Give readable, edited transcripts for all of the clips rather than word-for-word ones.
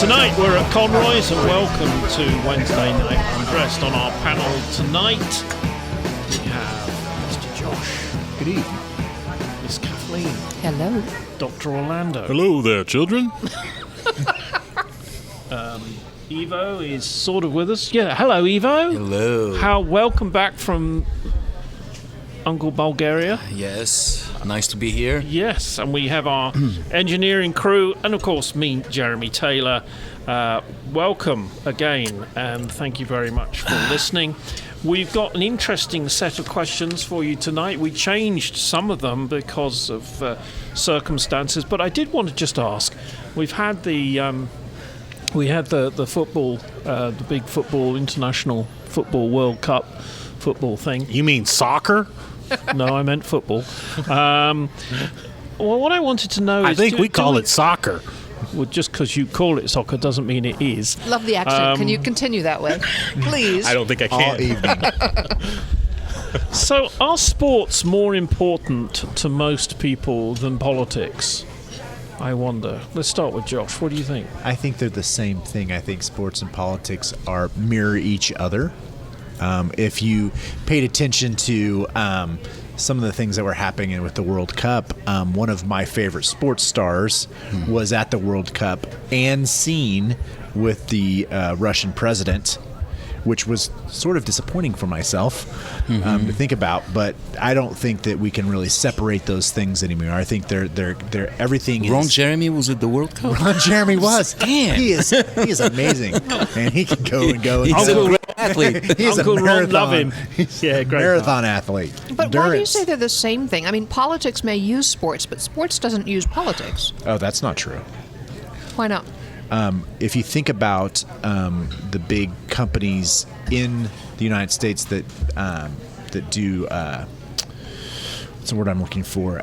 Tonight we're at Conroy's, and welcome to Wednesday Night Undressed. On our panel tonight we have Mr. Josh. Good evening. Miss Kathleen. Hello. Dr. Orlando. Hello there, children. Evo is sort of with us. Yeah, hello Evo. Hello. Welcome back from Uncle Bulgaria. Yes, nice to be here. Yes, and we have our engineering crew, and of course me, Jeremy Taylor. Welcome again, and thank you very much for listening. We've got an interesting set of questions for you tonight. We changed some of them because of circumstances, but I did want to just ask. We've had the football, the big football, international football World Cup football thing. You mean soccer? No, I meant football. Well, what I wanted to know is... I think we call it soccer. Well, just because you call it soccer doesn't mean it is. Love the accent. Can you continue that way? Please. I don't think I can. So, are sports more important to most people than politics? I wonder. Let's start with Josh. What do you think? I think they're the same thing. I think sports and politics mirror each other. If you paid attention to some of the things that were happening with the World Cup, one of my favorite sports stars was at the World Cup and seen with the Russian president, which was sort of disappointing for myself to think about. But I don't think that we can really separate those things anymore. I think they're everything. Ron Jeremy was at the World Cup. Ron Jeremy was. Damn. He is amazing, and he can go and go. And He's go. a great athlete. He's Uncle a Ron, marathon. love him. Yeah, great marathon athlete. But why do you Endurance. say they're the same thing? I mean, politics may use sports, but sports doesn't use politics. Oh, that's not true. Why not? If you think about the big companies in the United States that do what's the word I'm looking for?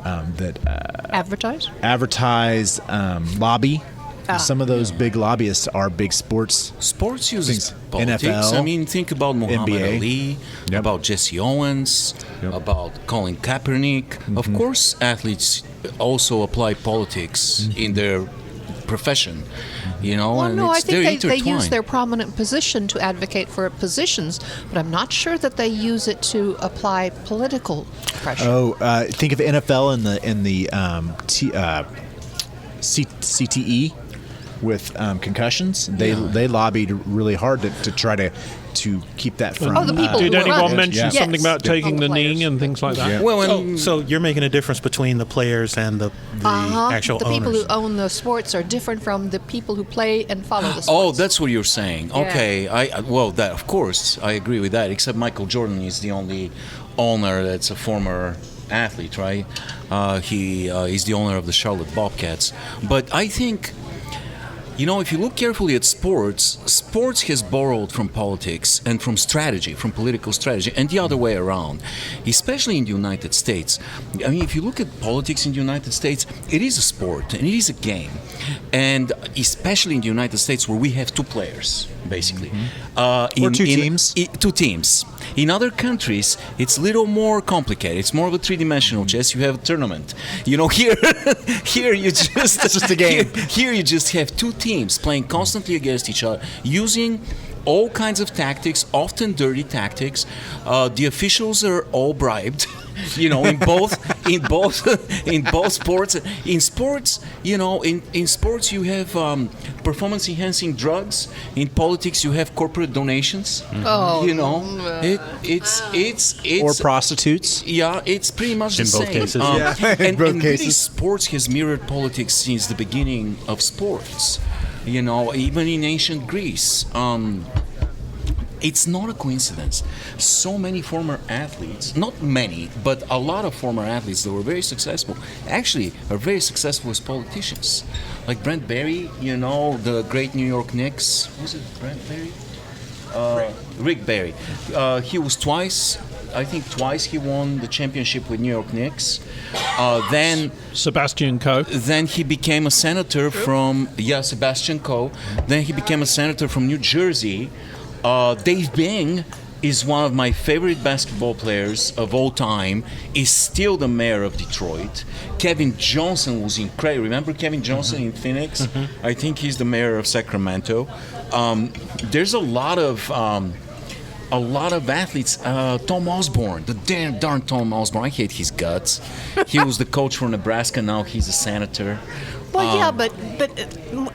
Advertise? Lobby. Some of those big lobbyists are big sports. Sports uses politics. NFL, I mean, think about Muhammad NBA. Ali, about Jesse Owens, about Colin Kaepernick. Of course, athletes also apply politics in their profession, you know, Well, and no, I it's very think they intertwined. use their prominent position to advocate for positions, but I'm not sure that they use it to apply political pressure. Oh, think of NFL in the CTE with concussions. They lobbied really hard to try to keep that from. Oh, the people Did who anyone run it. mention Yes. something about All taking the players. knee and things like that? Yeah. Well, and So you're making a difference between the players and the actual the owners. people who own the sports are different from the people who play and follow the sports. oh, that's what you're saying. Okay, that of course I agree with that. Except Michael Jordan is the only owner that's a former athlete, right? He is the owner of the Charlotte Bobcats. But I think, you know, if you look carefully at sports has borrowed from politics and from strategy, from political strategy, and the other way around, especially in the United States. I mean, if you look at politics in the United States, it is a sport and it is a game. And especially in the United States, where we have two players, basically. Or two teams. Two teams. In other countries, it's a little more complicated. It's more of a three-dimensional chess. You have a tournament. You know, here you just It's just a game. Here you just have two teams playing constantly against each other, using all kinds of tactics, often dirty tactics. The officials are all bribed. You know, in both sports. In sports, you know, in sports you have performance-enhancing drugs. In politics, you have corporate donations. Oh, You know, it's or prostitutes. yeah, it's pretty much the In both same. cases. In both and really, cases. sports has mirrored politics since the beginning of sports. You know, even in ancient Greece. It's not a coincidence. So many former athletes, not many, but a lot of former athletes that were very successful, actually are very successful as politicians. Like Brent Barry, you know, the great New York Knicks. Was it Brent Barry? Rick Barry. He was twice he won the championship with New York Knicks. Then Sebastian Coe. Then he became a senator from Sebastian Coe. Then he became a senator from New Jersey. Dave Bing is one of my favorite basketball players of all time, is still the mayor of Detroit. Kevin Johnson was incredible. Remember Kevin Johnson in Phoenix? I think he's the mayor of Sacramento. There's a lot of athletes. Tom Osborne, the darn Tom Osborne. I hate his guts. He was the coach for Nebraska. Now he's a senator. Well, yeah, but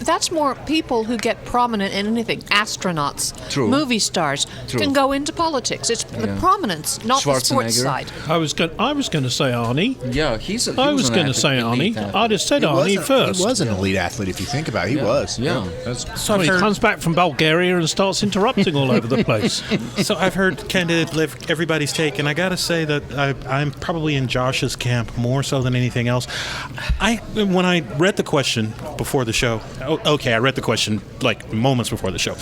that's more people who get prominent in anything. Astronauts, True. movie stars True. can go into politics. It's the prominence, not the sports Schwarzenegger. side. I was going to say Arnie. Yeah, he's a. I was going to say Arnie. I just said Arnie first. He was an elite athlete, if you think about it. He was. Yeah. So Well, he I've heard, comes back from Bulgaria and starts interrupting all over the place. so I've heard kind of everybody's take, and I got to say that I'm probably in Josh's camp more so than anything else. When I read the question before the show, I read the question like moments before the show.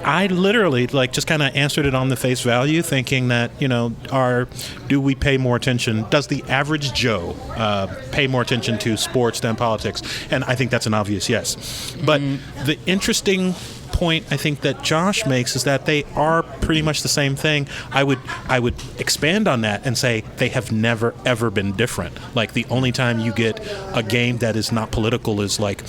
I literally just kind of answered it on the face value, thinking that do we pay more attention? Does the average Joe pay more attention to sports than politics? And I think that's an obvious yes. But the interesting point I think that Josh makes is that they are pretty much the same thing. I would expand on that and say they have never ever been different. Like the only time you get a game that is not political is like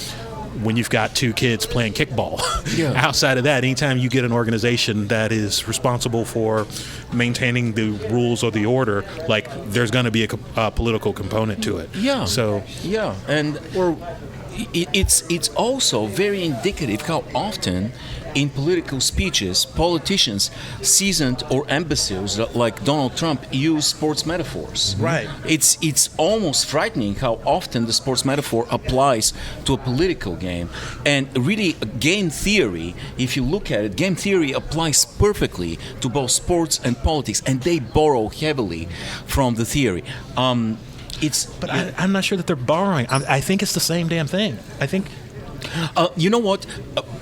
when you've got two kids playing kickball. Yeah. Outside of that, anytime you get an organization that is responsible for maintaining the rules or the order, like there's going to be a political component to it. Yeah. So yeah, and it's also very indicative how often in political speeches politicians, seasoned or imbeciles like Donald Trump, use sports metaphors. Right. It's almost frightening how often the sports metaphor applies to a political game. And really, game theory, if you look at it, game theory applies perfectly to both sports and politics, and they borrow heavily from the theory. But I'm not sure that they're borrowing. I think it's the same damn thing. I think. You know what?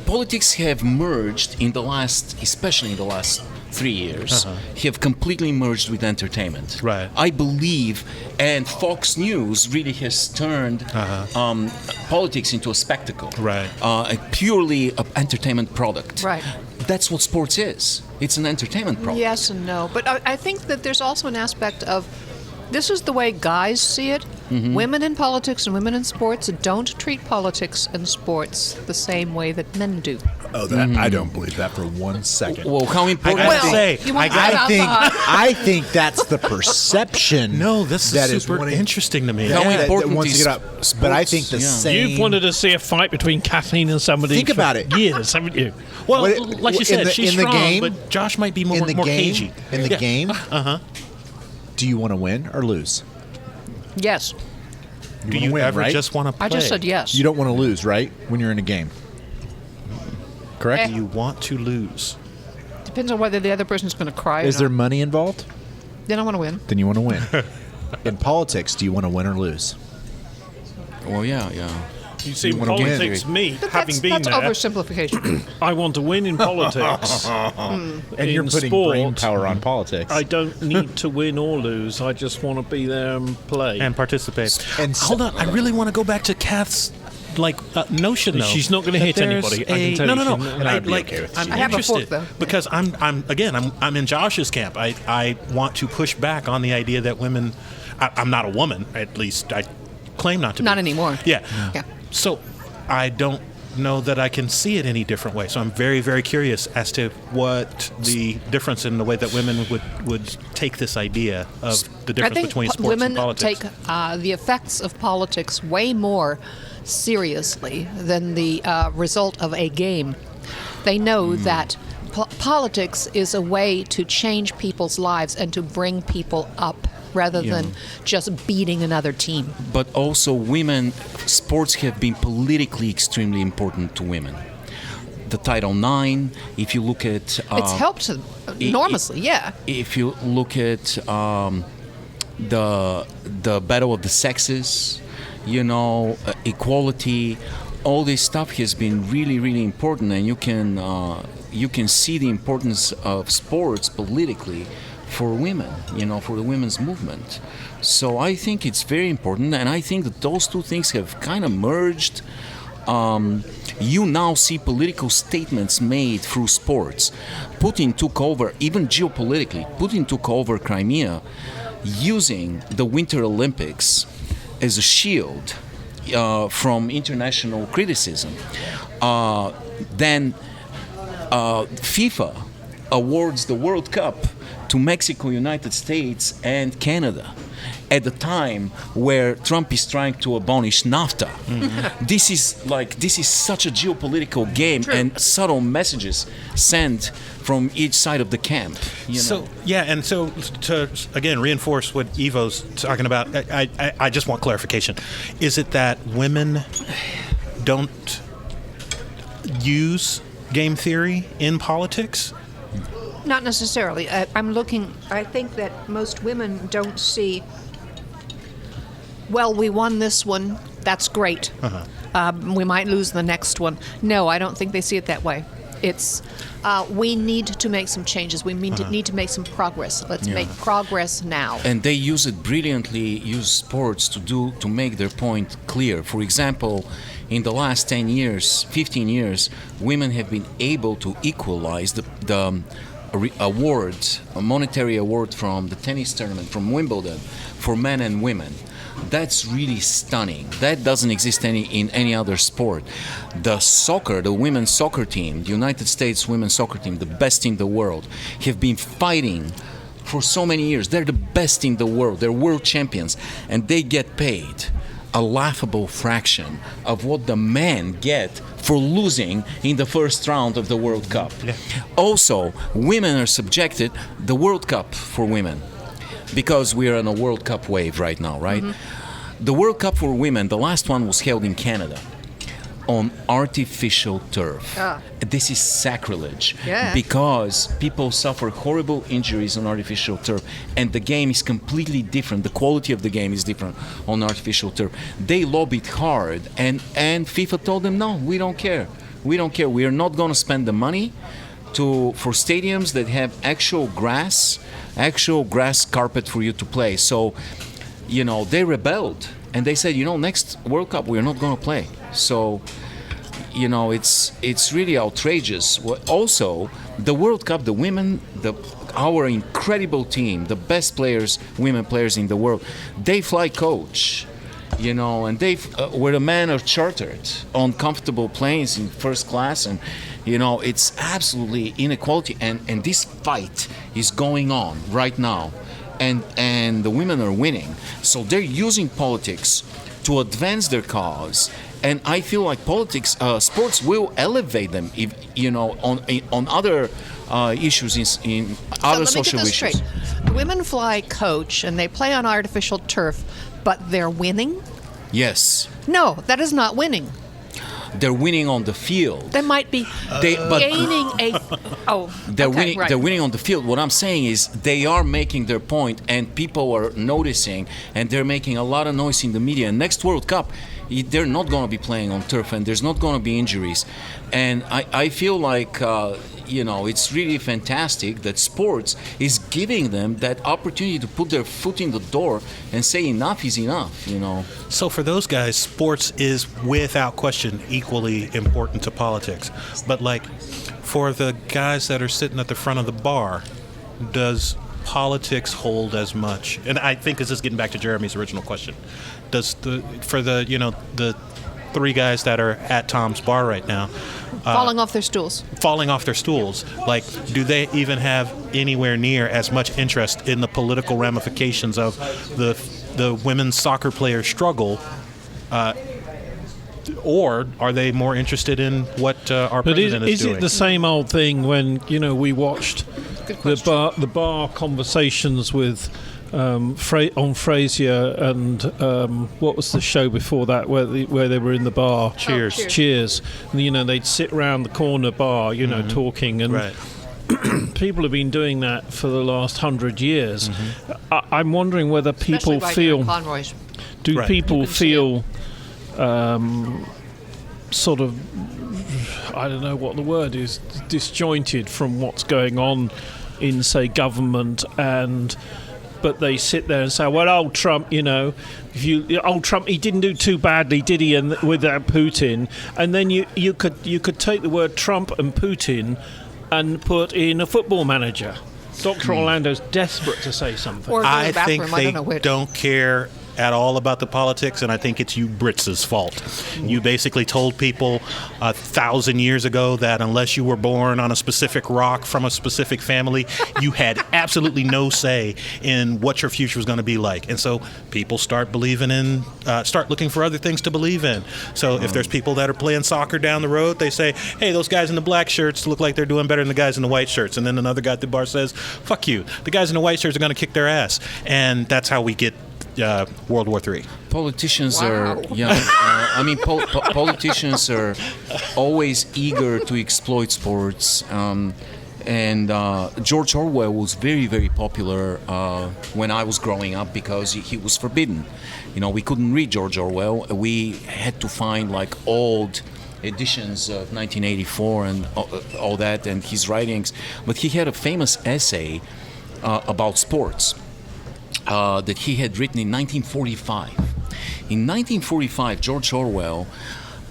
Politics have merged especially in the last 3 years, have completely merged with entertainment. Right. I believe, and Fox News really has turned politics into a spectacle. Right. A purely entertainment product. Right. That's what sports is. It's an entertainment product. Yes and no. But I think that there's also an aspect of this is the way guys see it. Women in politics and women in sports don't treat politics and sports the same way that men do. Oh, that I don't believe that for 1 second. Well, how important? I think that's the perception. No, this that is super interesting to me. How that important wants to is get up. sports? But I think the same. You've wanted to see a fight between Kathleen and somebody Think for about it. years, haven't you? Well, What- like you said, she's in the strong, game- but Josh might be more in the game, cagey. in the game, do you want to win or lose? Yes. Do wanna you win, ever right? just want to play? I just said yes. You don't want to lose, right? When you're in a game. Correct? Do you want to lose? Depends on whether the other person's going to cry Is or there not. money involved? Then I want to win. Then you want to win. In politics, do you want to win or lose? Well, yeah. You see, in wanna win. politics, me, But having been that's there, oversimplification. I want to win in politics. And in you're putting sport, brain power on politics. I don't need to win or lose. I just want to be there and play. And participate. And Hold on, I really want to go back to Kath's notion though. She's not gonna that hit there's anybody, I can tell no. you. And I'd be okay with I'm I have a interested fork, though. because I'm in Josh's camp. I want to push back on the idea that women. I'm not a woman, at least I claim not to. Not be. anymore. Yeah. Yeah. So I don't know that I can see it any different way. So I'm very, very curious as to what the difference in the way that women would take this idea of the I difference think between sports women and politics. take the effects of politics way more seriously than the result of a game. They know that politics is a way to change people's lives and to bring people up rather than just beating another team. But also sports have been politically extremely important to women. The Title IX, if you look at... It's helped enormously, yeah. If you look at the battle of the sexes, equality, all this stuff has been really, really important, and you can see the importance of sports politically for women, for the women's movement. So I think it's very important, and I think that those two things have kind of merged. you now see political statements made through sports. Putin took over, even geopolitically, Putin took over Crimea using the Winter Olympics as a shield from international criticism. Then FIFA awards the World Cup to Mexico, United States, and Canada at the time where Trump is trying to abolish NAFTA. This is such a geopolitical game. True. And subtle messages sent from each side of the camp. So to again reinforce what Ivo's talking about, I just want clarification. Is it that women don't use game theory in politics? Not necessarily. I think that most women don't see, well, we won this one, that's great. We might lose the next one. No, I don't think they see it that way. It's, we need to make some changes. We need to make some progress. Let's make progress now. And they use it brilliantly, use sports to make their point clear. For example, in the last 10 years, 15 years, women have been able to equalize the award, a monetary award from the tennis tournament, from Wimbledon, for men and women. That's really stunning. That doesn't exist in any other sport. The women's soccer team, the United States women's soccer team, the best in the world, have been fighting for so many years. They're the best in the world. They're world champions, and they get paid a laughable fraction of what the men get for losing in the first round of the World Cup. Yeah. Also, women are subjected the World Cup for women, because we are on a World Cup wave right now, right? The World Cup for women, the last one was held in Canada on artificial turf. This is sacrilege, because people suffer horrible injuries on artificial turf, and the game is completely different. The quality of the game is different on artificial turf. They lobbied hard, and FIFA told them, no, we don't care. We don't care. We are not going to spend the money for stadiums that have actual grass carpet for you to play. So, they rebelled, and they said, next World Cup we're not going to play. So, it's really outrageous. Also, the World Cup, the women, our incredible team, the best players, women players in the world, they fly coach. And they where the men are chartered on comfortable planes in first class, and it's absolutely inequality, and this fight is going on right now, and the women are winning. So they're using politics to advance their cause, and I feel like sports will elevate them, if on other issues in other social issues. Straight. The women fly coach and they play on artificial turf, but they're winning? Yes. No, that is not winning. They're winning on the field. They might be gaining a. They're winning. Right. They're winning on the field. What I'm saying is they are making their point, and people are noticing, and they're making a lot of noise in the media. And next World Cup, they're not going to be playing on turf, and there's not going to be injuries. And I feel like it's really fantastic that sports is giving them that opportunity to put their foot in the door and say enough is enough. So for those guys, sports is without question equally important to politics. But for the guys that are sitting at the front of the bar, does politics hold as much? And I think this is getting back to Jeremy's original question. Does the three guys that are at Tom's bar right now falling off their stools, do they even have anywhere near as much interest in the political ramifications of the women's soccer player struggle, or are they more interested in what our president is doing? Is it the same old thing when we watched the bar conversations with on Frasier and what was the show before that where they were in the bar? Cheers. And, they'd sit around the corner bar, talking, and right. People have been doing that for the last 100 years. I'm wondering whether people especially feel. right now in Conroy's. Do Right. people feel sort of, I don't know what the word is, disjointed from what's going on in, say, government and but they sit there and say, well, old Trump, old Trump, he didn't do too badly, did he, with Putin? And then you could take the word Trump and Putin and put in a football manager. Dr. Orlando's desperate to say something. Or I the bathroom, think I they don't know which. don't care at all about the politics, and I think it's you Brits' fault. You basically told people 1,000 years ago that unless you were born on a specific rock from a specific family, you had absolutely no say in what your future was going to be like. And so people start looking for other things to believe in. So if there's people that are playing soccer down the road, they say, hey, those guys in the black shirts look like they're doing better than the guys in the white shirts. And then another guy at the bar says, fuck you, the guys in the white shirts are going to kick their ass. And that's how we get World War III. Politicians Wow. politicians are always eager to exploit sports. And George Orwell was very, very popular when I was growing up because he was forbidden. We couldn't read George Orwell. We had to find like old editions of 1984 and all that and his writings. But he had a famous essay about sports that he had written in 1945. In 1945, George Orwell,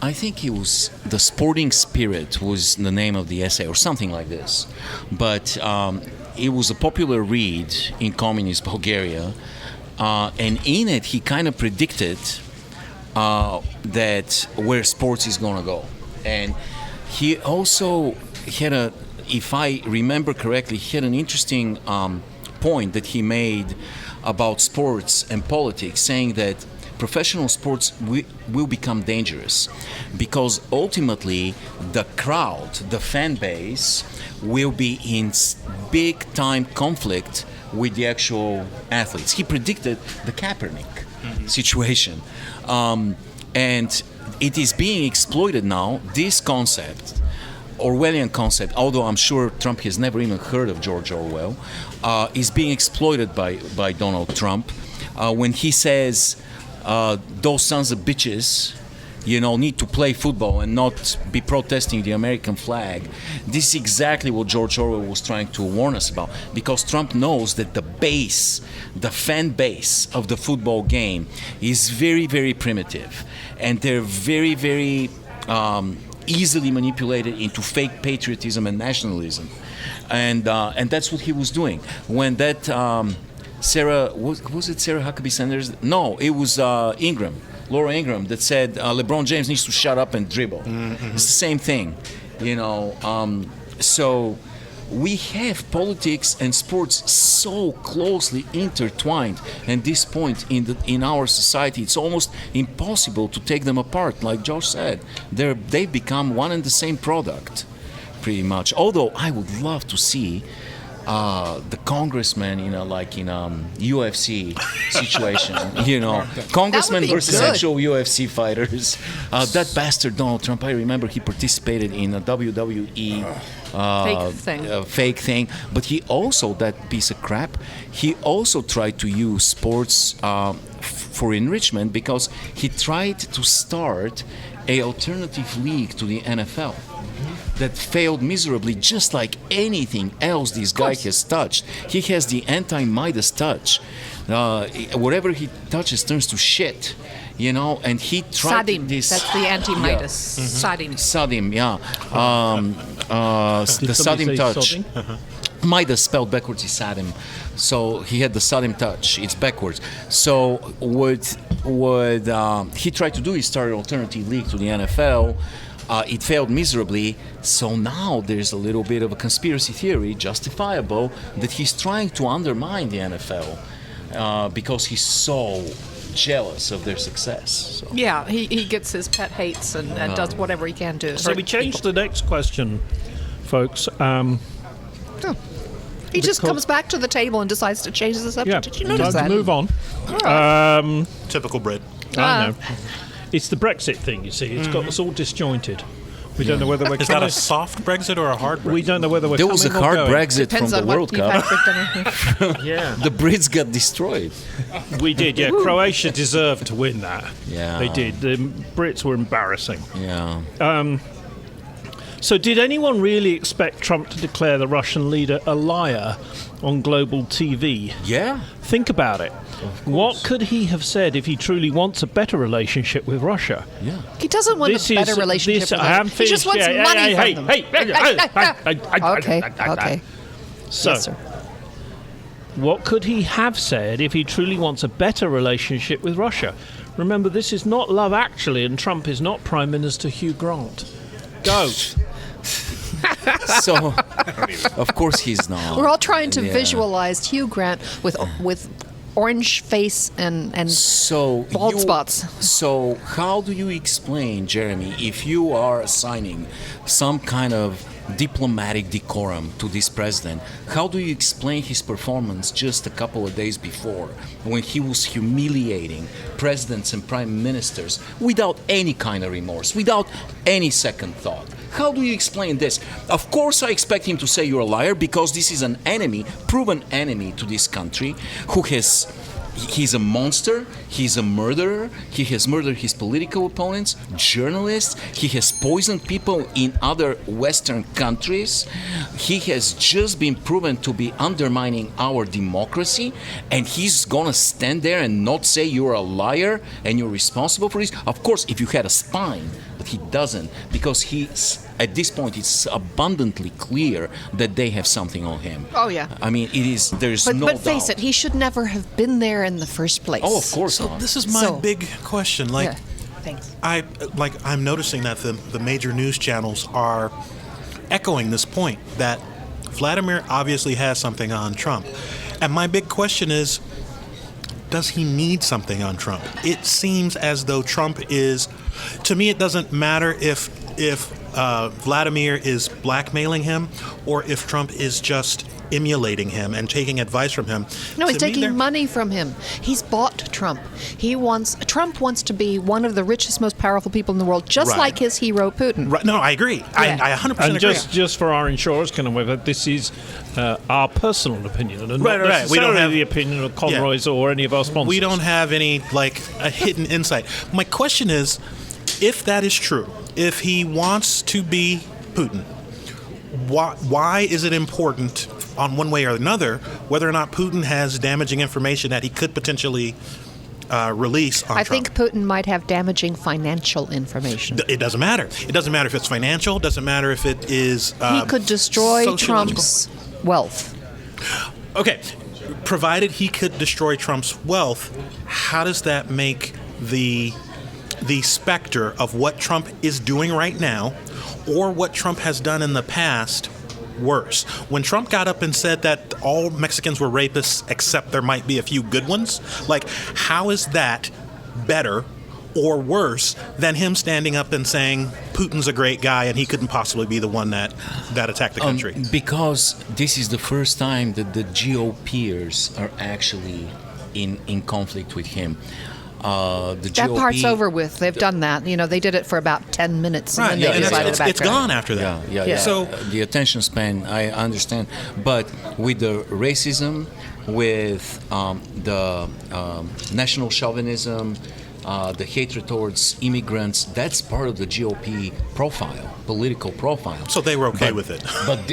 I think it was The Sporting Spirit was the name of the essay or something like this. But it was a popular read in communist Bulgaria. And in it, he kind of predicted that where sports is going to go. And he also had if I remember correctly, he had an interesting point that he made about sports and politics, saying that professional sports will become dangerous because ultimately the crowd, the fan base, will be in big time conflict with the actual athletes. He predicted the Kaepernick situation. And it is being exploited now, this concept, Orwellian concept, although I'm sure Trump has never even heard of George Orwell, is being exploited by Donald Trump when he says those sons of bitches need to play football and not be protesting the American flag. This is exactly what George Orwell was trying to warn us about, because Trump knows that the fan base of the football game is very, very primitive, and they're very, very easily manipulated into fake patriotism and nationalism, and that's what he was doing when that Sarah was it Sarah Huckabee Sanders? No, it was Laura Ingraham that said LeBron James needs to shut up and dribble. It's the same thing, So we have politics and sports so closely intertwined at this point in our society. It's almost impossible to take them apart. Like Josh said, they've become one and the same product, pretty much. Although I would love to see the congressman, UFC situation, congressman versus good. actual UFC fighters. That bastard Donald Trump, I remember he participated in a WWE fake thing, but he also, that piece of crap, he also tried to use sports for enrichment, because he tried to start a alternative league to the NFL. That failed miserably, just like anything else this guy has touched. He has the anti-Midas touch. Whatever he touches turns to shit, and he tried Sadim, this. that's the anti-Midas. Yeah. Sadim, yeah. The Sadim touch. Midas spelled backwards is Sadim. So he had the Sadim touch. It's backwards. So what he tried to do is start an alternative league to the NFL. It failed miserably, so now there's a little bit of a conspiracy theory, justifiable, that he's trying to undermine the NFL because he's so jealous of their success. So. Yeah, he gets his pet hates and does whatever he can to So hurt we changed people. the next question, folks. He just comes back to the table and decides to change the subject. Did you notice time that? to move on. Typical Brit. I know. It's the Brexit thing, you see. It's got us all disjointed. We don't know whether we're Is that coming. a soft Brexit or a hard Brexit? We don't know whether we're There coming was a or hard going. Brexit Depends from on the World what you've had Cup. for dinner. Yeah, The Brits got destroyed. we did. Yeah, Croatia deserved to win that. Yeah. They did. The Brits were embarrassing. Yeah. So did anyone really expect Trump to declare the Russian leader a liar on global TV? Yeah. Think about it. What could he have said if he truly wants a better relationship with Russia? Yeah. He doesn't want a better relationship with I them. haven't He just finished. wants money Hey, from hey, them. Okay. So, Yes, sir. what could he have said if he truly wants a better relationship with Russia? Remember, this is not Love Actually, and Trump is not Prime Minister Hugh Grant. Go. So, of course, he's not. We're all trying to Yeah. visualize Hugh Grant with orange face and So bald spots. So how do you explain, Jeremy, if you are assigning some kind of diplomatic decorum to this president, how do you explain his performance just a couple of days before when he was humiliating presidents and prime ministers without any kind of remorse, without any second thought? How do you explain this? Of course, I expect him to say you're a liar because this is an enemy, proven enemy to this country, he's a monster, he's a murderer, he has murdered his political opponents, journalists, he has poisoned people in other Western countries, he has just been proven to be undermining our democracy, and he's gonna stand there and not say you're a liar and you're responsible for this? Of course, if you had a spine, but he doesn't, because at this point it's abundantly clear that they have something on him. Oh, yeah. I mean, there's But, no but face doubt. it, he should never have been there in the first place. Oh, of course So not. this is my So- big question. Like, Yeah. Thanks. I'm noticing that the major news channels are echoing this point that Vladimir obviously has something on Trump. And my big question is, does he need something on Trump? It seems as though Trump is, to me, it doesn't matter if Vladimir is blackmailing him or if Trump is just emulating him and taking advice from him. No, he's To me, taking they're- money from him. He's bought Trump. Trump wants to be one of the richest, most powerful people in the world, just Right. like his hero Putin. Right, no, I agree. Yeah. I 100% And agree. just for our insurers, kind of whether this is our personal opinion and Right, not right. We don't necessarily have- the opinion of Conroy's or any of our sponsors. We don't have any, like, a hidden insight. My question is, if that is true, if he wants to be Putin, why is it important on one way or another whether or not Putin has damaging information that he could potentially release on I Trump? think Putin might have damaging financial information. It doesn't matter. It doesn't matter if it's financial. It doesn't matter if it is He could destroy sociological. Trump's wealth. Okay, provided he could destroy Trump's wealth, how does that make the specter of what Trump is doing right now or what Trump has done in the past worse? When Trump got up and said that all Mexicans were rapists except there might be a few good ones, like, how is that better or worse than him standing up and saying Putin's a great guy and he couldn't possibly be the one that attacked the country? Because this is the first time that the GOPers are actually in conflict with him. The That GOP, part's over with. They've done that. You know, they did it for about 10 minutes and then yeah, they and decided it's, to back it's out. gone after that. Yeah. So The attention span, I understand, but with the racism, with the national chauvinism, the hatred towards immigrants, that's part of the GOP profile, political profile. So they were okay with it. But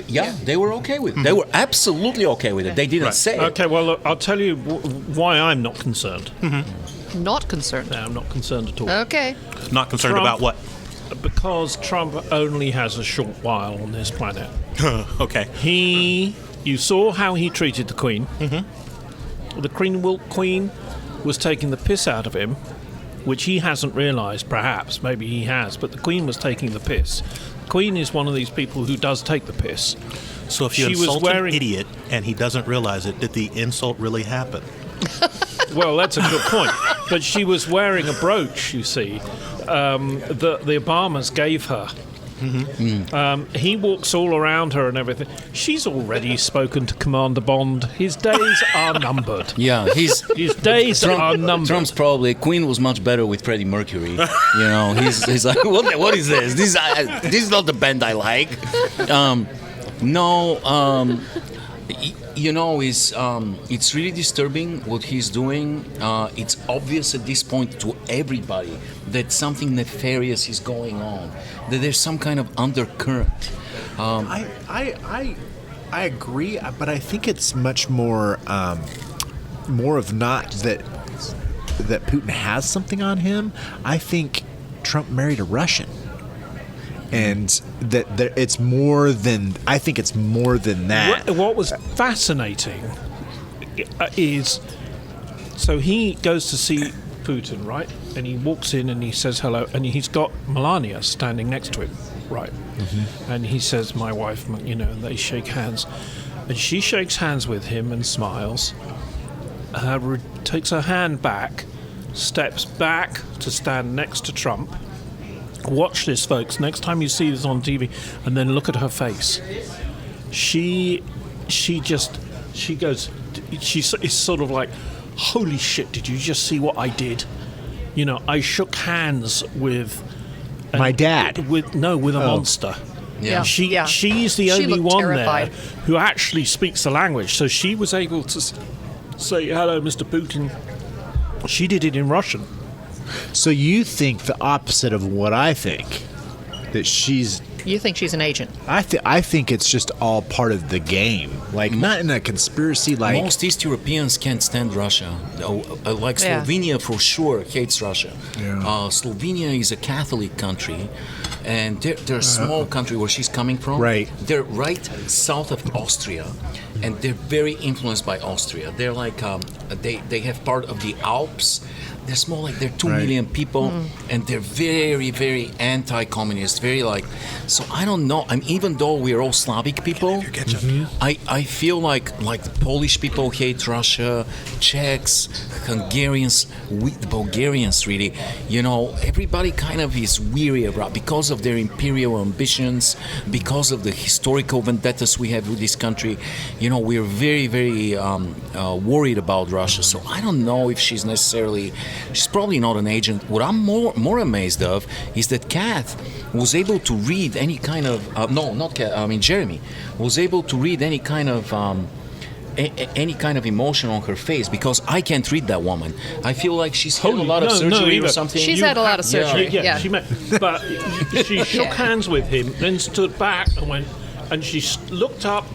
they were okay with it. They were absolutely okay with it. They didn't Right. say it. Okay, well, look, I'll tell you why I'm not concerned. Not concerned. No, I'm not concerned at all. Okay. Not concerned Trump- about what? Because Trump only has a short while on this planet. Okay. You saw how he treated the Queen. The Queen was taking the piss out of him, which he hasn't realised, perhaps. Maybe he has, but the Queen was taking the piss. The Queen is one of these people who does take the piss. So if you She was insult wearing- an idiot and he doesn't realize it, did the insult really happen? Well, that's a good point. But she was wearing a brooch, you see, the Obamas gave her. He walks all around her and everything. She's already spoken to Commander Bond. His days are numbered. Yeah, His days are numbered. Trump's probably Queen was much better with Freddie Mercury. You know, he's like, what is this? This is not the band I like. It's really disturbing what he's doing. It's obvious at this point to everybody that something nefarious is going on, that there's some kind of undercurrent. I agree, but I think it's much more of not that Putin has something on him. I think Trump married a Russian. And it's more than, I think it's more than that. What was fascinating is, so he goes to see Putin, right? And he walks in and he says hello, and he's got Melania standing next to him, right? Mm-hmm. And he says, my wife, and they shake hands. And she shakes hands with him and smiles, takes her hand back, steps back to stand next to Trump. Watch this, folks. Next time you see this on TV, and then look at her face. She's sort of like, holy shit, did you just see what I did? I shook hands with my dad. With a monster. Yeah. She's the She only looked one terrified. there who actually speaks the language. So she was able to say, hello, Mr. Putin. She did it in Russian. So you think the opposite of what I think, that she's... You think she's an agent? I think it's just all part of the game. Like, not in a conspiracy, like... Most East Europeans can't stand Russia. Like Slovenia for sure hates Russia. Yeah. Slovenia is a Catholic country, and they're a small country where she's coming from. Right. They're right south of Austria, and they're very influenced by Austria. They're like, they have part of the Alps. They're small, like they're 2 million people, and they're very, very anti-communist, very like. So I don't know. Even though we're all Slavic people, I feel like the Polish people hate Russia, Czechs, Hungarians, the Bulgarians really. Everybody kind of is weary about because of their imperial ambitions, because of the historical vendettas we have with this country. We're very, very worried about Russia. So I don't know if she's necessarily. She's probably not an agent. What I'm more amazed of is that Kath was able to read any kind of Jeremy was able to read any kind of emotion on her face, because I can't read that woman. I feel like she's had a lot of surgery or something. She's had a lot of surgery. Yeah. But she shook hands with him, then stood back and went, and she looked up.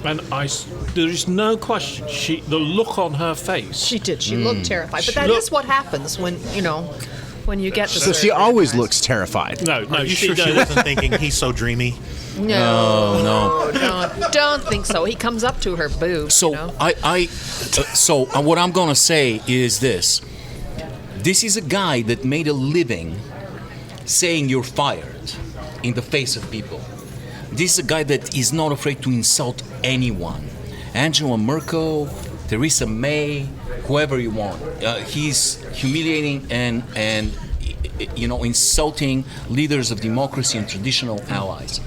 And there is no question. The look on her face. She did. She looked terrified. But that is what happens when you get the So she always looks terrified. No, Are you sure she wasn't thinking he's so dreamy? No, don't think so. He comes up to her boob. So so what I'm gonna say is this: this is a guy that made a living saying you're fired in the face of people. This is a guy that is not afraid to insult anyone. Angela Merkel, Theresa May, whoever you want. He's humiliating and insulting leaders of democracy and traditional allies.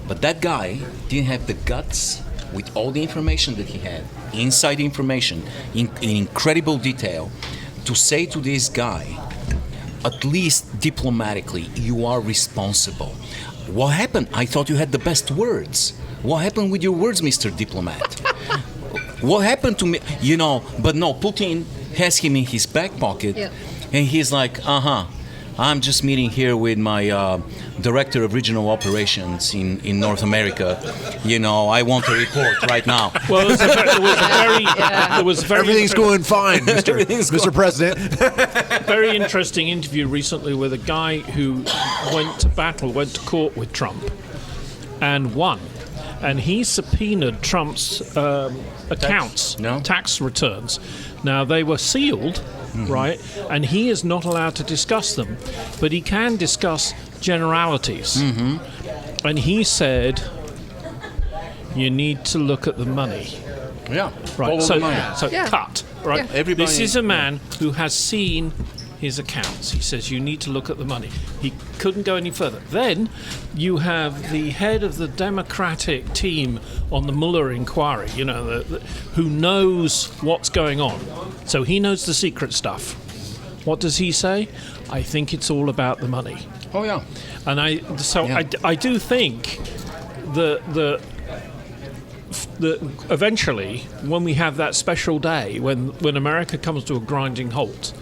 But that guy didn't have the guts, with all the information that he had, inside information, in incredible detail, to say to this guy, at least diplomatically, you are responsible. What happened? I thought you had the best words. What happened with your words, Mr. Diplomat? What happened to me? But no, Putin has him in his back pocket, and he's like, I'm just meeting here with my director of regional operations in North America. I want a report right now. Well, there was very Everything's going fine, Mr. President. very interesting interview recently with a guy who went to court with Trump and won. And he subpoenaed Trump's accounts, tax returns. Now, they were sealed, right? And he is not allowed to discuss them. But he can discuss generalities. And he said, you need to look at the money. Yeah. Right. So cut. Right. Yeah. This is a man who has seen his accounts. He says you need to look at the money. He couldn't go any further. Then you have the head of the Democratic team on the Mueller inquiry, who knows what's going on. So he knows the secret stuff. What does he say? I think it's all about the money. Oh yeah. And I do think that that eventually, when we have that special day, when America comes to a grinding halt,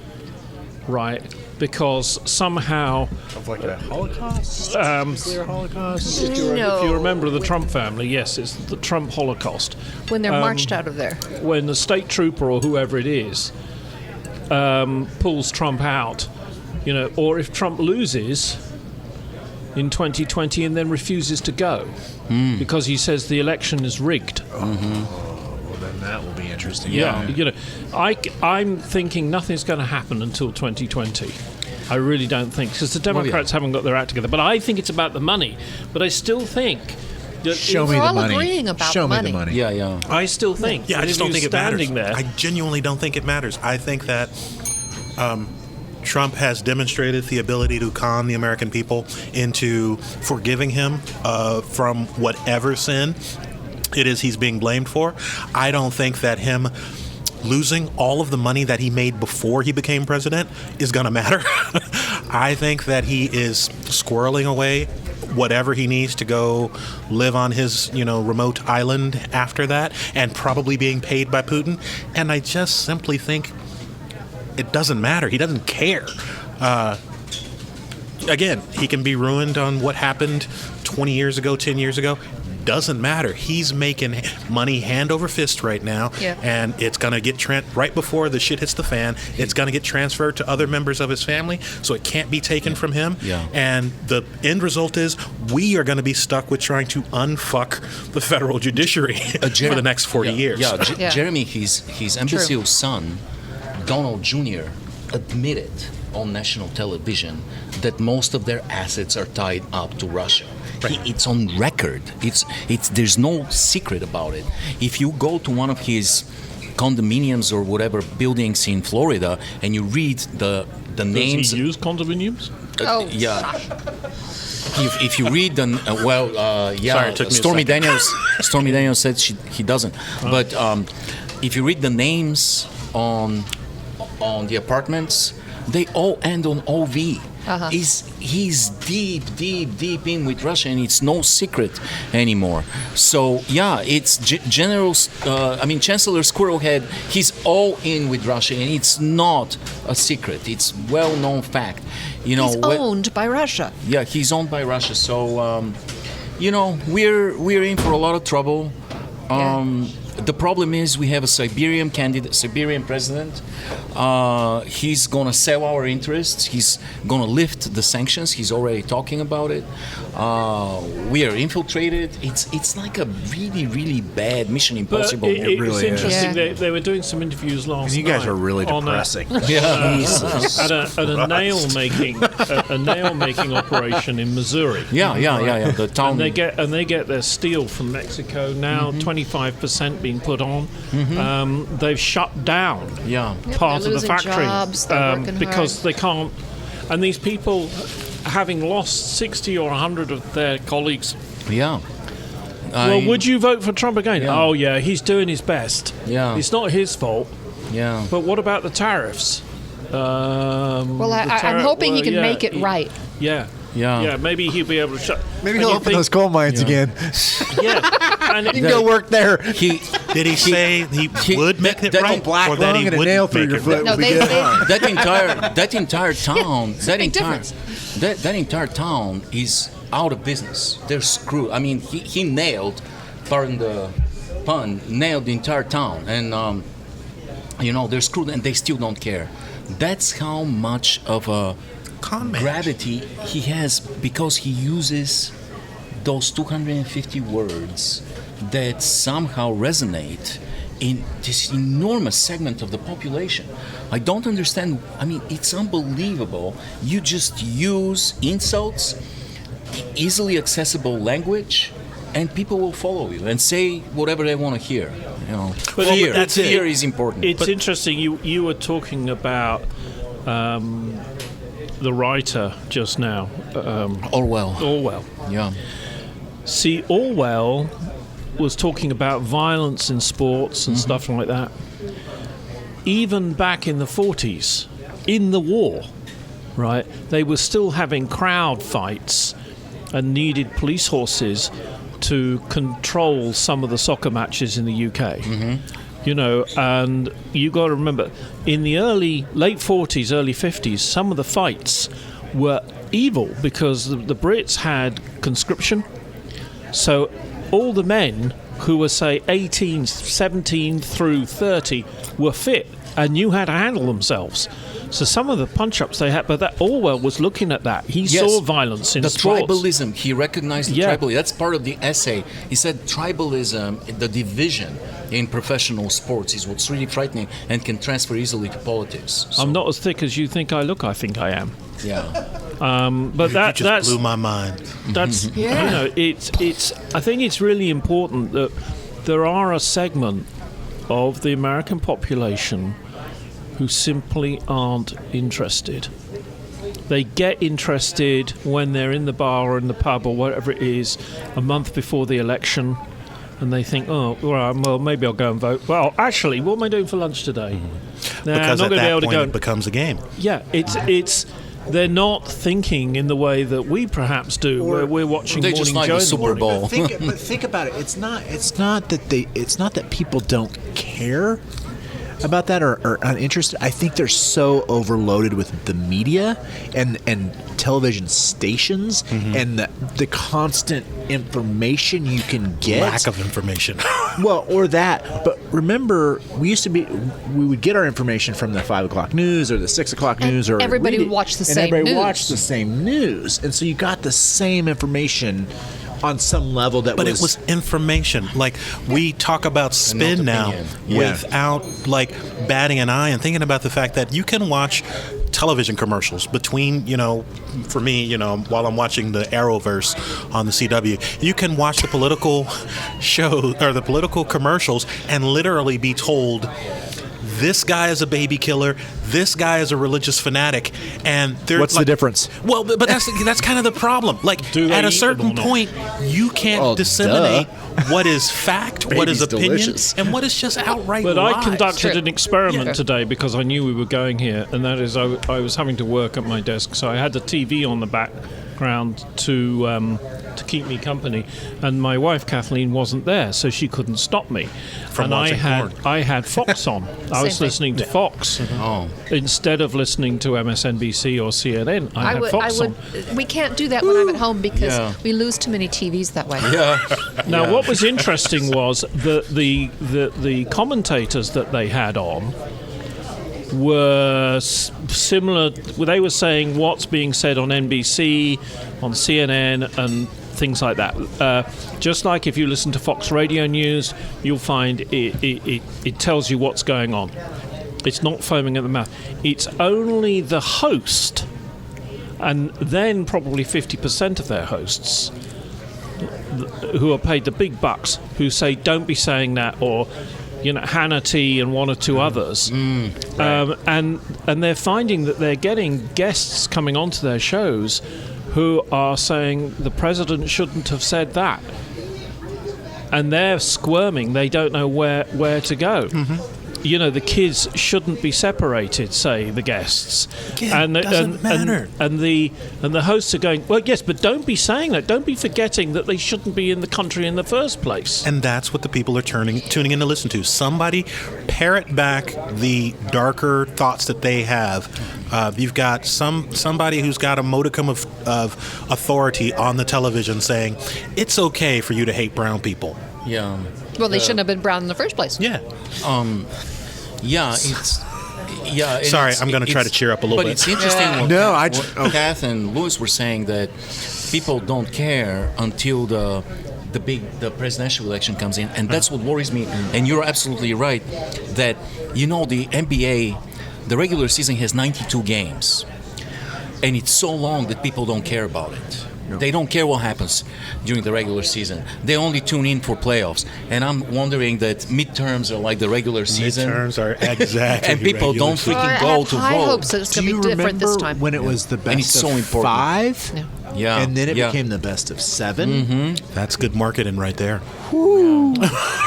right? Because somehow, Of like a Holocaust? Nuclear Holocaust? if you remember the Trump family, yes, it's the Trump Holocaust. When they're marched out of there. When the state trooper or whoever it is pulls Trump out, or if Trump loses in 2020 and then refuses to go because he says the election is rigged. Well, then that will be interesting. Yeah. I'm thinking nothing's going to happen until 2020. I really don't think, because the Democrats haven't got their act together. But I think it's about the money. But I still think that Show me We're the all money. agreeing about Show money. me the money. Yeah. I still think. Yeah, I that just if don't think you're it matters. standing there. I genuinely don't think it matters. I think that Trump has demonstrated the ability to con the American people into forgiving him from whatever sin it is he's being blamed for. I don't think that him losing all of the money that he made before he became president is going to matter. I think that he is squirreling away whatever he needs to go live on his, remote island after that, and probably being paid by Putin. And I just simply think it doesn't matter. He doesn't care. Again, he can be ruined on what happened 20 years ago, 10 years ago. Doesn't matter. He's making money hand over fist right now, and it's going to get right before the shit hits the fan. It's going to get transferred to other members of his family, so it can't be taken from him. Yeah. And the end result is we are going to be stuck with trying to unfuck the federal judiciary for the next 40 years. Yeah, Jeremy, his imbecile son, Donald Jr., admitted on national television that most of their assets are tied up to Russia. It's on record. It's there's no secret about it. If you go to one of his condominiums or whatever buildings in Florida and you read the names. Does he use condominiums? Yeah. If you read them, Sorry, it took me a Stormy second. Daniels said he doesn't. But if you read the names on the apartments, they all end on OV. He's deep in with Russia, and it's no secret anymore. So it's Chancellor Squirrelhead. He's all in with Russia, and it's not a secret. It's well-known fact. He's owned by Russia. Yeah, he's owned by Russia. So we're in for a lot of trouble. The problem is we have a Siberian president. He's going to sell our interests. He's going to lift the sanctions. He's already talking about it. We are infiltrated. It's like a really, really bad Mission Impossible. It really it's is. interesting. They were doing some interviews last night. You guys are really on depressing. at a nail making operation in Missouri. Yeah. The town. And they get their steel from Mexico now. 25% being put on. They've shut down part of the losing factory jobs, they're working because hard. they can't. And these people, having lost 60 or 100 of their colleagues. Yeah. Well, would you vote for Trump again? Yeah. Oh, yeah, he's doing his best. Yeah. It's not his fault. Yeah. But what about the tariffs? I'm hoping he can make it right. Yeah. Yeah. Maybe he'll be able to shut. Maybe he'll open those coal mines again. Yeah. And You can go work there. Did he say he would make it that right, black or that lung he and a wouldn't nail through make your it foot. right? No, will be they- good. they- that entire town, difference. that entire town is out of business. They're screwed. I mean, he nailed, pardon the pun, nailed the entire town, and they're screwed, and they still don't care. That's how much of a Con man. gravity he has, because he uses those 250 words that somehow resonate in this enormous segment of the population. I don't understand. I mean, it's unbelievable. You just use insults, easily accessible language, and people will follow you and say whatever they want to hear. But Fear. that's it. Fear is important. It's interesting. You were talking about the writer just now, Orwell. Yeah. See, Orwell was talking about violence in sports and stuff like that. Even back in the 40s, in the war, right, they were still having crowd fights and needed police horses to control some of the soccer matches in the UK. And you got to remember, in the late 40s, early 50s, some of the fights were evil because the Brits had conscription. So all the men who were, say, 18, 17 through 30 were fit and knew how to handle themselves. So some of the punch-ups they had, but that Orwell was looking at that. He saw violence in the sports. Tribalism. He recognized the tribalism. That's part of the essay. He said tribalism, the division in professional sports, is what's really frightening and can transfer easily to politics. So, I'm not as thick as you think I look. I think I am. yeah. But You just blew my mind. That's it's. I think it's really important that there are a segment of the American population who simply aren't interested. They get interested when they're in the bar or in the pub or whatever it is a month before the election, and they think, oh, well, maybe I'll go and vote. Well, actually, what am I doing for lunch today? Nah, Because I'm not at going to be able that to point go. it becomes a game. Yeah, it's. They're not thinking in the way that we perhaps do, where we're watching They Morning just like Joe the in the Super morning. Bowl. But think about it. It's not that people don't care about that or are uninterested. I think they're so overloaded with the media and television stations and the constant information you can get. Lack of information. Well, or that. But remember, we would get our information from the 5 o'clock news or the 6 o'clock news, or everybody read would it, watch the and same everybody news. watched the same news, and so you got the same information on some level that But it was information. Like, we talk about spin now opinion. without like batting an eye and thinking about the fact that you can watch television commercials between, for me, while I'm watching the Arrowverse on the CW, you can watch the political show or the political commercials and literally be told, this guy is a baby killer, this guy is a religious fanatic, and they're What's the difference? Well, but that's kind of the problem. Like, Do they at a eat certain them or not? point, you can't Oh, disseminate what is fact, what is Baby's opinion, delicious. and what is just outright But lies. I conducted True. an experiment Yeah. today because I knew we were going here, and that is I was having to work at my desk, so I had the TV on the background to keep me company, and my wife Kathleen wasn't there, so she couldn't stop me. From and I watching had porn. I had Fox on. I was thing. listening to Fox Oh. instead of listening to MSNBC or CNN. I had Fox on. We can't do that when I'm at home because Yeah. we lose too many TVs that way. Yeah. Now, what was interesting was that the commentators that they had on were similar. They were saying what's being said on NBC, on CNN, and things like that. Just like if you listen to Fox Radio News, you'll find it tells you what's going on. It's not foaming at the mouth. It's only the host, and then probably 50% of their hosts who are paid the big bucks, who say don't be saying that, or Hannity and one or two others, and they're finding that they're getting guests coming onto their shows who are saying the president shouldn't have said that, and they're squirming. They don't know where to go. The kids shouldn't be separated, say the guests. Again, doesn't matter. And the hosts are going, well, yes, but don't be saying that. Don't be forgetting that they shouldn't be in the country in the first place. And that's what the people are tuning in to listen to. Somebody parrot back the darker thoughts that they have. You've got somebody who's got a modicum of authority on the television saying it's okay for you to hate brown people. Yeah. Well, they shouldn't have been brown in the first place. Yeah. Sorry, I'm going to try to cheer up a little but bit. It's interesting. No, what Kath and Louis were saying that people don't care until the presidential election comes in, and that's what worries me. And you're absolutely right that the NBA, the regular season has 92 games, and it's so long that people don't care about it. They don't care what happens during the regular season. They only tune in for playoffs. And I'm wondering that midterms are like the regular season. Midterms are exactly and people regular don't season. freaking I go have to high vote. hopes that it's Do going to you be different remember this time. when it was the best And it's so of important. 5? Yeah. Yeah. And then it yeah. became the best of 7. That's good marketing right there.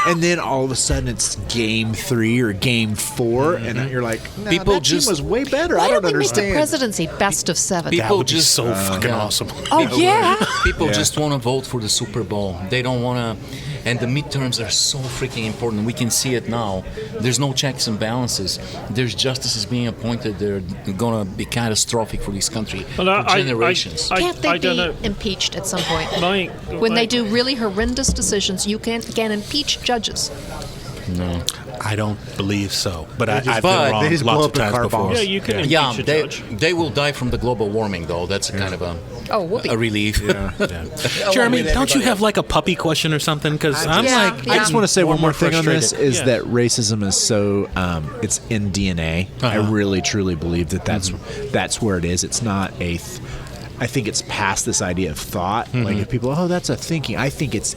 And then all of a sudden it's game 3 or game 4, and you're like, no, People that just- team was way better. Why I don't don't we make the understand. presidency best of 7? That People would be just so fucking yeah. awesome. Oh, yeah. People Yeah. just want to vote for the Super Bowl. They don't want to. And the midterms are so freaking important. We can see it now. There's no checks and balances. There's justices being appointed. They're going to be catastrophic for this country Well, for generations. Can't they I don't be know. impeached at some point? My- When they do really horrendous decisions, you can impeach judges. no. I don't believe so, but I've but been wrong they just lots blow of up the times car before. bombs. Yeah, you can Yeah, impeach a judge. they will die from the global warming, though. That's a kind of a Whoopee. relief. Yeah. Jeremy, don't you have like a puppy question or something? Because I'm Yeah, like, yeah. I just want to say one more thing on this frustrated. is Yeah. that racism is so it's in DNA. I really truly believe that that's where it is. It's not I think it's past this idea of thought. Like if people, that's a thinking. I think it's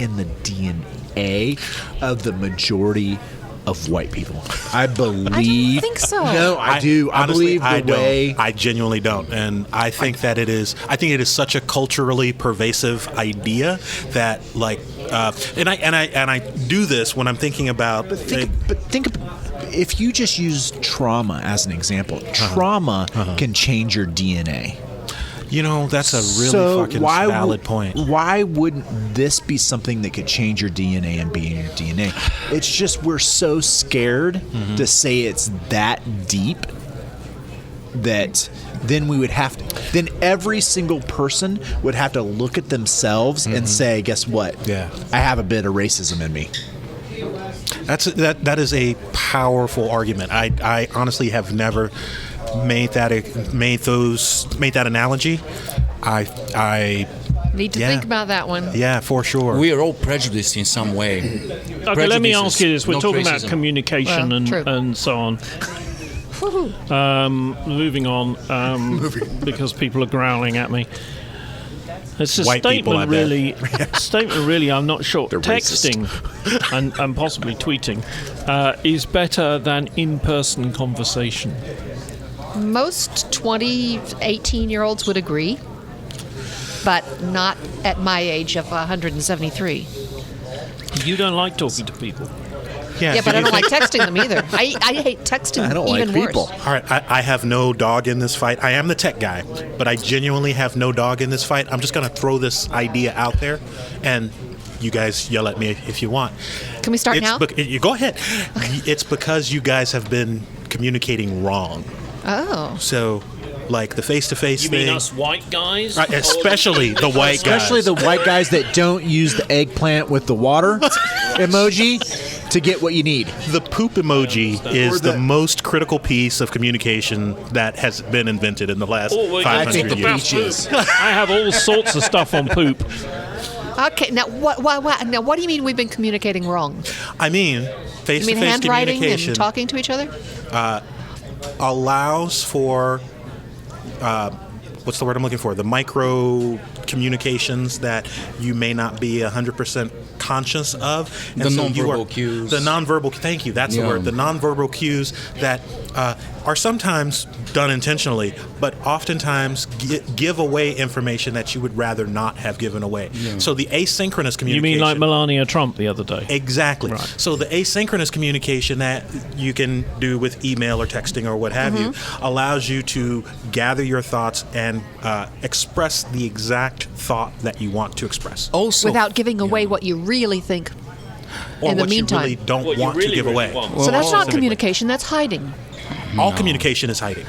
in the DNA of the majority of white people. I believe. think so. No, I do. I honestly, believe the I don't. way. I genuinely don't, and I think that it is. I think it is such a culturally pervasive idea that, like, and I do this when I'm thinking about. Think if you just use trauma as an example, trauma can change your DNA. You know, that's a really So fucking why valid point. Why wouldn't this be something that could change your DNA and be in your DNA? It's just we're so scared to say it's that deep that then we would have to. Then every single person would have to look at themselves and say, "Guess what? Yeah. I have a bit of racism in me." That is a powerful argument. I honestly have never made that analogy. I Need to Yeah. think about that one. yeah, for sure. We are all prejudiced in some way. Okay, let me ask you this. We're No talking about racism. communication Well, true. and so on. Moving on, because people are growling at me. It's a White people, I statement, bet. really. I'm not sure. They're Texting and possibly tweeting is better than in-person conversation. Most 20, 18-year-olds would agree, but not at my age of 173. You don't like talking to people. Yeah, but I don't like texting them either. I hate texting I don't even like people. worse. All right, I have no dog in this fight. I am the tech guy, but I genuinely have no dog in this fight. I'm just going to throw this idea out there, and you guys yell at me if you want. Can we start now? You go ahead. It's because you guys have been communicating wrong. Oh. So, like the face-to-face You thing. mean us white guys? Especially the white guys. Especially the white guys that don't use the eggplant with the water emoji to get what you need. The poop emoji Or is the the- most critical piece of communication that has been invented in the last Oh, well, 500 I think the years. beaches. I have all sorts of stuff on poop. Okay, now what do you mean we've been communicating wrong? I mean, You mean face-to-face handwriting communication and talking to each other? allows for what's the word I'm looking for? The micro communications that you may not be 100% conscious of. And The so you nonverbal are- cues. The nonverbal, thank you, that's the Yeah. word. The nonverbal cues that are sometimes done intentionally, but oftentimes give away information that you would rather not have given away. So the asynchronous communication. You mean like Melania Trump the other day? Exactly. Right. So the asynchronous communication that you can do with email or texting or what have you allows you to gather your thoughts and express the exact thought that you want to express, Also, Without giving away what you really think. or in the what meantime. you really don't What you want really, to give really away. want. So that's not specifically. communication, that's hiding. All communication is hiding.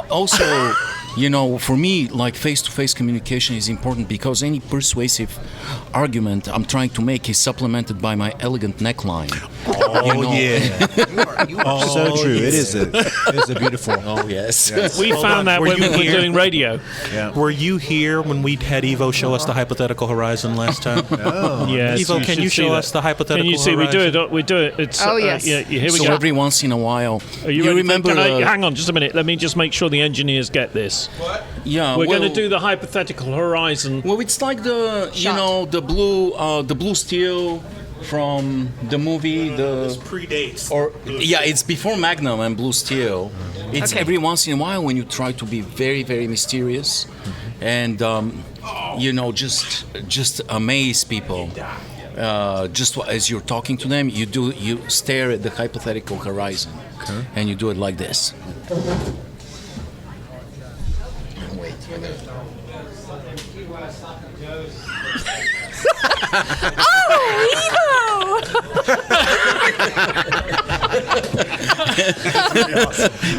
also, you know, for me, like face-to-face communication is important because any persuasive argument I'm trying to make is supplemented by my elegant neckline. Oh, know. yeah. So true. It is a beautiful. Oh yes. We found that Were when you we were here? doing radio. Were you here when we had Evo show us the hypothetical horizon last time? Yes, Evo, can should you see show that. us the hypothetical Can you see? We do horizon? it. We do it. It's. Oh, yes. Yeah. Here we So go. every once in a while, Are you ready? remember? Can I, hang on, just a minute. Let me just make sure the engineers get this. Yeah, We're well, going to do the hypothetical horizon. Well, it's like the Shot. the blue steel from the movie This predates. or yeah, it's before Magnum and Blue Steel. It's Okay. every once in a while when you try to be very, very mysterious, and just amaze people. Just as you're talking to them, you stare at the hypothetical horizon, and you do it like this. Wait.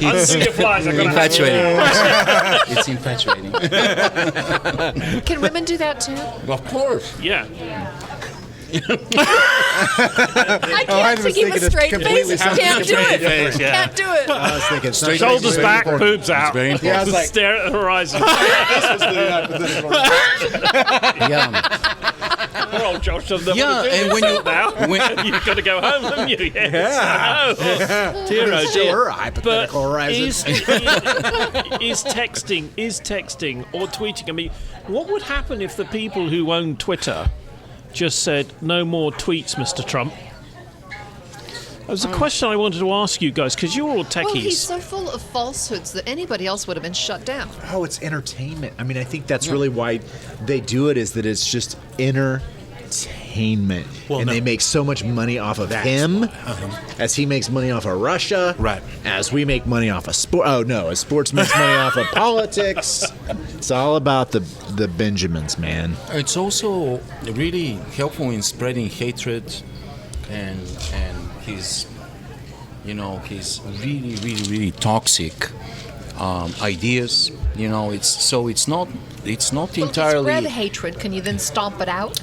Infatuating. It's infatuating. Can women do that too? Of course. Yeah. I can't to keep a straight face. Can't do it. Can't do it. I was thinking Shoulders back, boobs out. Very important. Yeah, I was like, Stare at the horizon. Poor old Josh doesn't know Yeah, what to do and with when himself now. You've got to go home, haven't you? Yes. I know. Dear, oh Still dear. her hypothetical horizon. Is texting or tweeting? I mean, what would happen if the people who own Twitter just said, no more tweets, Mr. Trump? That was a question I wanted to ask you guys, because you're all techies. Well, he's so full of falsehoods that anybody else would have been shut down. Oh, it's entertainment. I mean, I think that's really why they do it, is that it's just entertainment. Well, and no. they make so much money off of him, as he makes money off of Russia, Right. as we make money off of sport. Oh, no, as sports makes money off of politics. It's all about the Benjamins, man. It's also really helpful in spreading hatred, and his really toxic ideas. It's not Well, if you entirely. spread hatred, can you then stomp it out?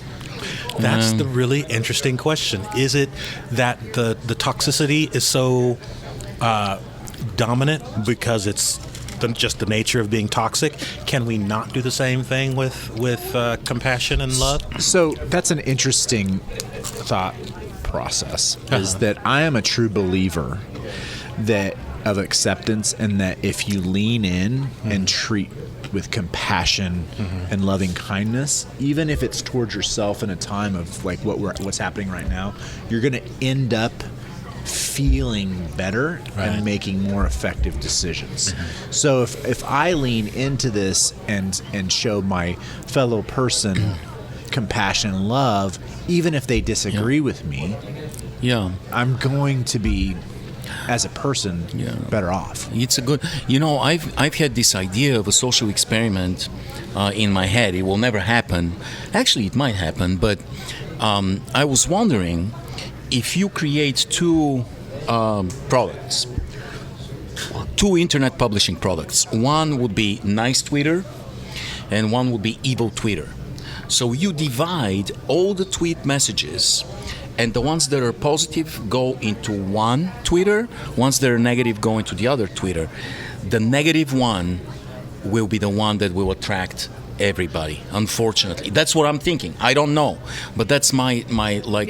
That's the really interesting question. Is it that the toxicity is so dominant because it's just the nature of being toxic? Can we not do the same thing with compassion and love? So that's an interesting thought process, is that I am a true believer of acceptance, and that if you lean in and treat with compassion and loving kindness, even if it's towards yourself in a time of like what's happening right now, you're going to end up feeling better and making more effective decisions. So if I lean into this and show my fellow person compassion and love, even if they disagree with me, I'm going to be, as a person, better off. It's a good. I've had this idea of a social experiment in my head. It will never happen. Actually, it might happen, but I was wondering if you create two products, two internet publishing products. One would be nice Twitter, and one would be evil Twitter. So you divide all the tweet messages, and the ones that are positive go into one Twitter, ones that are negative go into the other Twitter. The negative one will be the one that will attract everybody, unfortunately. That's what I'm thinking. I don't know, but that's my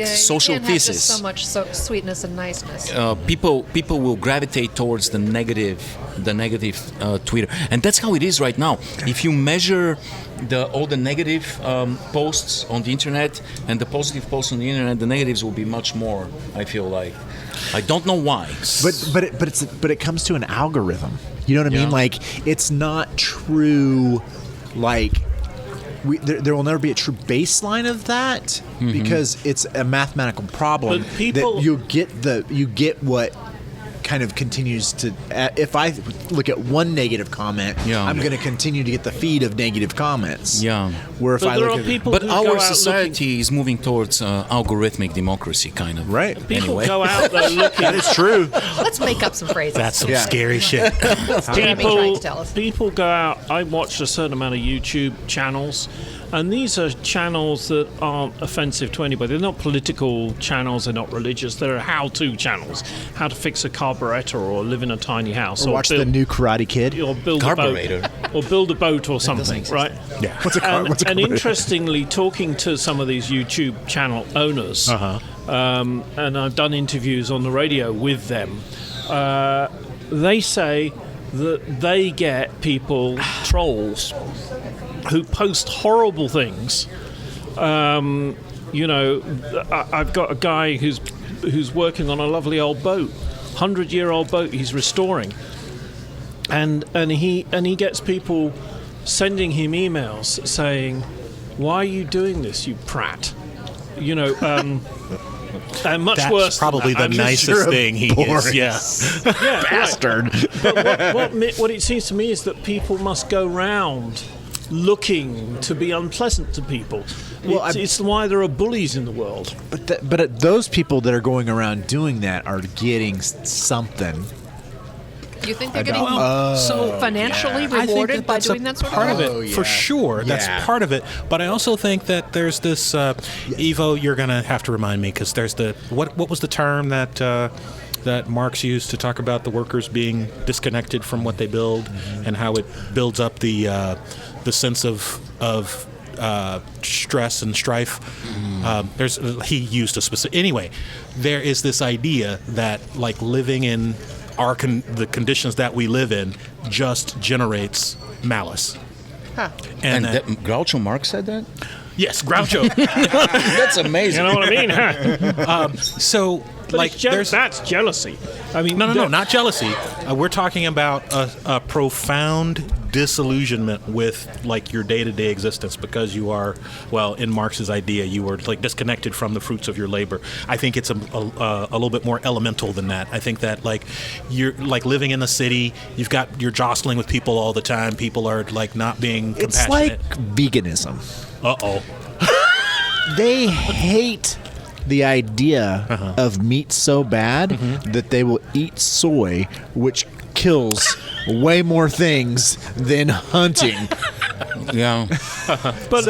social you can't thesis. Have just so much sweetness and niceness. People will gravitate towards the negative Twitter, and that's how it is right now. If you measure all the negative posts on the internet and the positive posts on the internet, the negatives will be much more. I feel like. I don't know why. But it comes to an algorithm. You know what I mean? Like, it's not true. Like, there will never be a true baseline of that, because it's a mathematical problem. But people- that you get what kind of continues to. If I look at one negative comment, I'm going to continue to get the feed of negative comments. Yeah. Where if But I there look are at people But who go our out society is moving towards algorithmic democracy, kind of. right, People Anyway. go out there looking. it's true. Let's make up some phrases. That's some scary shit. Jeremy trying to tell us. People go out. I watch a certain amount of YouTube channels, and these are channels that aren't offensive to anybody. They're not political channels. They're not religious. They're how-to channels. How to fix a carburetor, or live in a tiny house, Or watch the new Karate Kid. or build Carburetor. a boat, or build a boat or something, right? Yeah. What's a car? What's a And carburetor? interestingly, talking to some of these YouTube channel owners, and I've done interviews on the radio with them, they say that they get people, trolls, who post horrible things. I've got a guy who's working on a lovely old boat, 100-year-old boat he's restoring, and he gets people sending him emails saying, "Why are you doing this, you prat?" You know, and much That's worse. probably the nicest thing he is. Yeah. Yeah, Bastard. But what it seems to me is that people must go round looking to be unpleasant to people. Well, It's why there are bullies in the world. But those people that are going around doing that are getting something. You think they're getting So financially I think rewarded by that's doing a that sort part of of thing? it, for sure. That's part of it. But I also think that there's this Evo. You're gonna have to remind me because there's the what was the term that that Marx used to talk about the workers being disconnected from what they build and how it builds up the sense of stress and strife. He used a specific. Anyway, there is this idea that like living in the conditions that we live in just generates malice. And Groucho Marx said that? Yes, Groucho. That's amazing. You know what I mean? Huh? So, But like, that's jealousy. I mean, no, not jealousy. We're talking about a profound disillusionment with like your day-to-day existence because you are, well, in Marx's idea, you were like disconnected from the fruits of your labor. I think it's a little bit more elemental than that. I think that like you're like living in the city, you're jostling with people all the time. People are like not being It's compassionate. like veganism. Uh-oh. They hate the idea of meat so bad that they will eat soy, which kills way more things than hunting. Yeah. but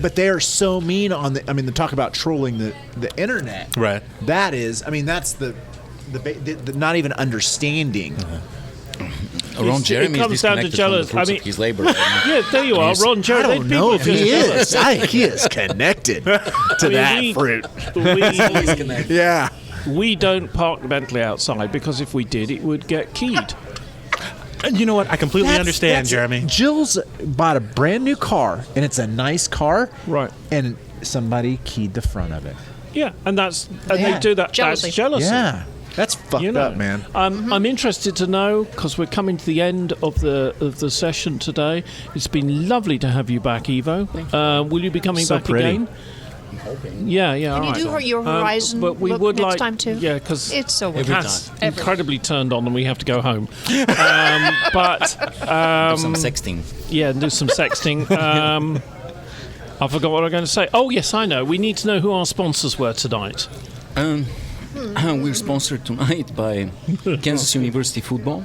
But they are so mean on the. I mean, they talk about trolling the internet. Right. That is. I mean, that's the not even understanding. Ron Jeremy is comes down to disconnected from the jealous. fruits I mean- of his labor. Right now. yeah, there you are, Ron I Jeremy. don't know if he is. I think he is connected to that fruit. Yeah. We don't park Bentley outside because if we did, it would get keyed. And you know what? I completely understand, Jeremy. Jill's bought a brand new car, and it's a nice car. Right. And somebody keyed the front of it. Yeah, and Yeah. they do that. Jealousy. That's jealousy. Yeah. That's fucked You know, up, man. I'm interested to know because we're coming to the end of the session today. It's been lovely to have you back, Evo. Will you be coming So back pretty. again? Yeah. Can all you right. do your Horizon but we look would next like, time too? Yeah, because It's so Kath's Every incredibly turned on, and we have to go home. But Some sexting. yeah, do some sexting. I forgot what I was going to say. Oh yes, I know. We need to know who our sponsors were tonight. We're sponsored tonight by Kansas University Football.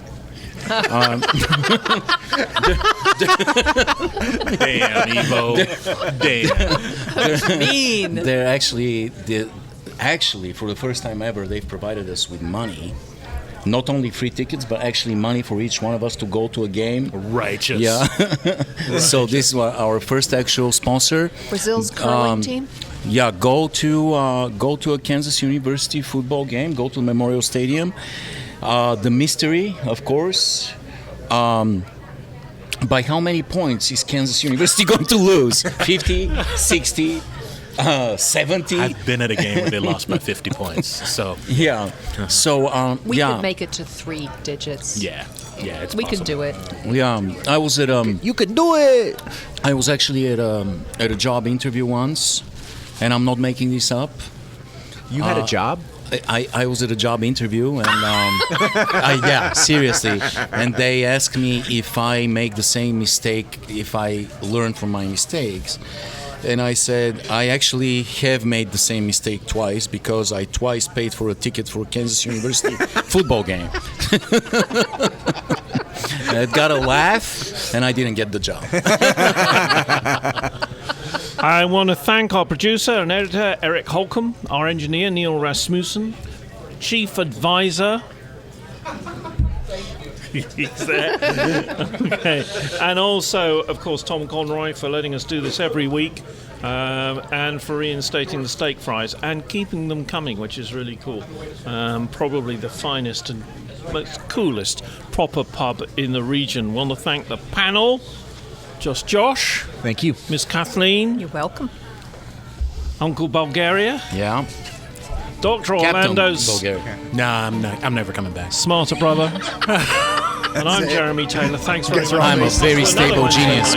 Damn, Evo. Damn. mean. They're actually for the first time ever, they've provided us with money. Not only free tickets, but actually money for each one of us to go to a game. Righteous. Yeah. So this is our first actual sponsor. Brazil's curling team. Yeah, go to a Kansas University football game. Go to Memorial Stadium. The mystery, of course. By how many points is Kansas University going to lose? 50, 60, 70? I've been at a game where they lost by 50 points. So Yeah. So We yeah, could make it to 3 digits. yeah, it's We possible. can do it. yeah. I was at You can do it. I was actually at a job interview once, and I'm not making this up. You had a job? I was at a job interview, and yeah, seriously. And they asked me if I make the same mistake, if I learn from my mistakes. And I said, I actually have made the same mistake twice because I twice paid for a ticket for a Kansas University football game. It got a laugh, and I didn't get the job. I want to thank our producer and editor, Eric Holcomb, our engineer, Neil Rasmussen, chief advisor. He's there. Okay. And also, of course, Tom Conroy for letting us do this every week and for reinstating the steak fries and keeping them coming, which is really cool. Probably the finest and most coolest proper pub in the region. Want to thank the panel. Just Josh, Thank you. Miss Kathleen, You're welcome. Uncle Bulgaria, Yeah. Dr. Captain Orlando's Bulgaria. Nah, I'm never coming back. smarter brother, And I'm Jeremy Taylor. Thanks very much. I'm a very stable genius.